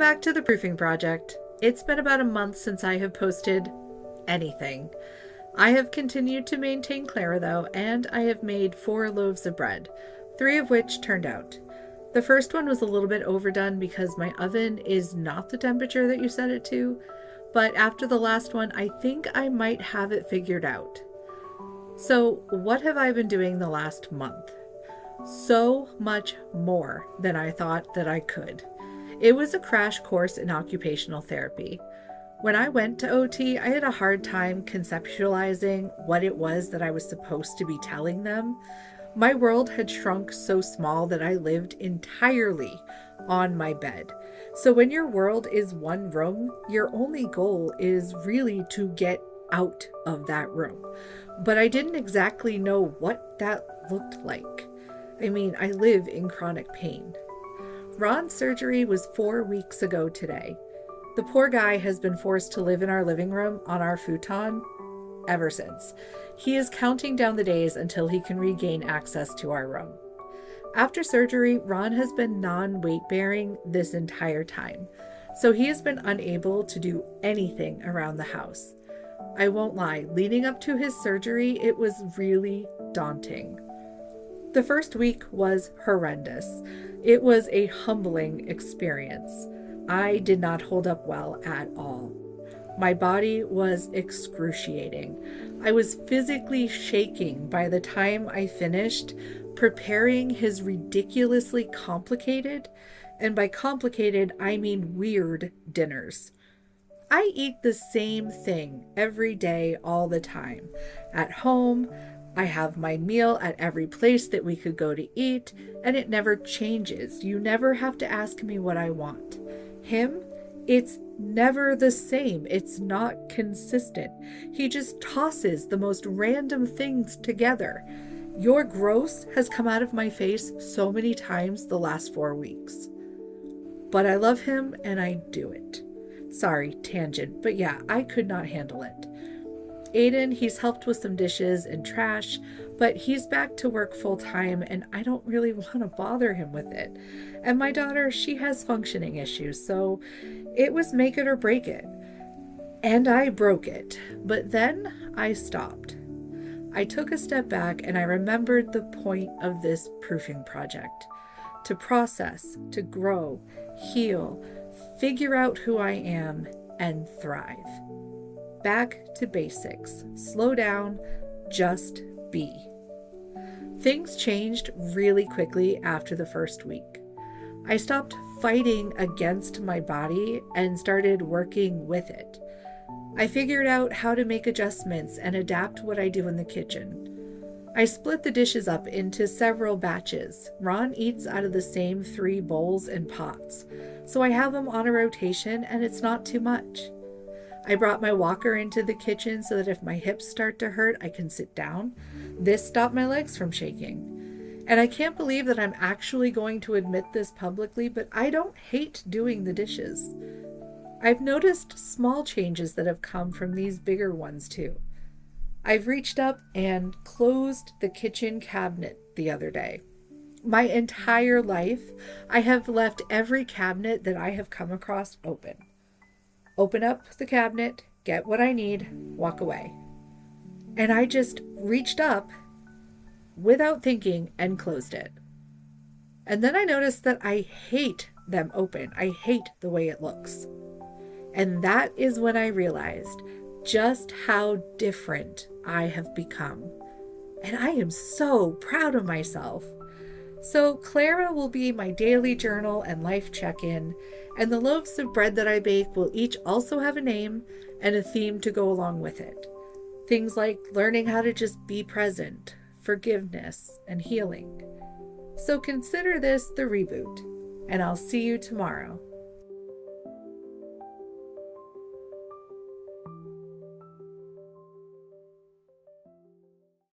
back to the proofing project. It's been about a month since I have posted anything. I have continued to maintain Clara though, and I have made 4 loaves of bread, 3 of which turned out. The first one was a little bit overdone because my oven is not the temperature that you set it to, but after the last one, I think I might have it figured out. So what have I been doing the last month? So much more than I thought that I could. It was a crash course in occupational therapy. When I went to OT, I had a hard time conceptualizing what it was that I was supposed to be telling them. My world had shrunk so small that I lived entirely on my bed. So when your world is one room, your only goal is really to get out of that room. But I didn't exactly know what that looked like. I mean, I live in chronic pain. Ron's surgery was 4 weeks ago today. The poor guy has been forced to live in our living room on our futon ever since. He is counting down the days until he can regain access to our room. After surgery, Ron has been non-weight bearing this entire time, so he has been unable to do anything around the house. I won't lie, leading up to his surgery, it was really daunting. The first week was horrendous. It was a humbling experience. I did not hold up well at all. My body was excruciating. I was physically shaking by the time I finished preparing his ridiculously complicated, and by complicated, I mean weird dinners. I eat the same thing every day, all the time. At home, I have my meal at every place that we could go to eat, and it never changes. You never have to ask me what I want. Him, it's never the same. It's not consistent. He just tosses the most random things together. Your gross has come out of my face so many times the last 4 weeks. But I love him and I do it. Sorry, tangent, but yeah, I could not handle it. Aiden, he's helped with some dishes and trash, but he's back to work full time and I don't really want to bother him with it. And my daughter, she has functioning issues, so it was make it or break it. And I broke it, but then I stopped. I took a step back and I remembered the point of this proofing project. To process, to grow, heal, figure out who I am, and thrive. Back to basics. Slow down, just be. Things changed really quickly after the first week. I stopped fighting against my body and started working with it. I figured out how to make adjustments and adapt what I do in the kitchen. I split the dishes up into several batches. Ron eats out of the same 3 bowls and pots, so I have them on a rotation and it's not too much. I brought my walker into the kitchen so that if my hips start to hurt, I can sit down. This stopped my legs from shaking. And I can't believe that I'm actually going to admit this publicly, but I don't hate doing the dishes. I've noticed small changes that have come from these bigger ones too. I've reached up and closed the kitchen cabinet the other day. My entire life, I have left every cabinet that I have come across open. Open up the cabinet, get what I need, walk away. And I just reached up without thinking and closed it. And then I noticed that I hate them open. I hate the way it looks. And that is when I realized just how different I have become. And I am so proud of myself. So Clara will be my daily journal and life check-in, and the loaves of bread that I bake will each also have a name and a theme to go along with it. Things like learning how to just be present, forgiveness, and healing. So consider this the reboot, and I'll see you tomorrow.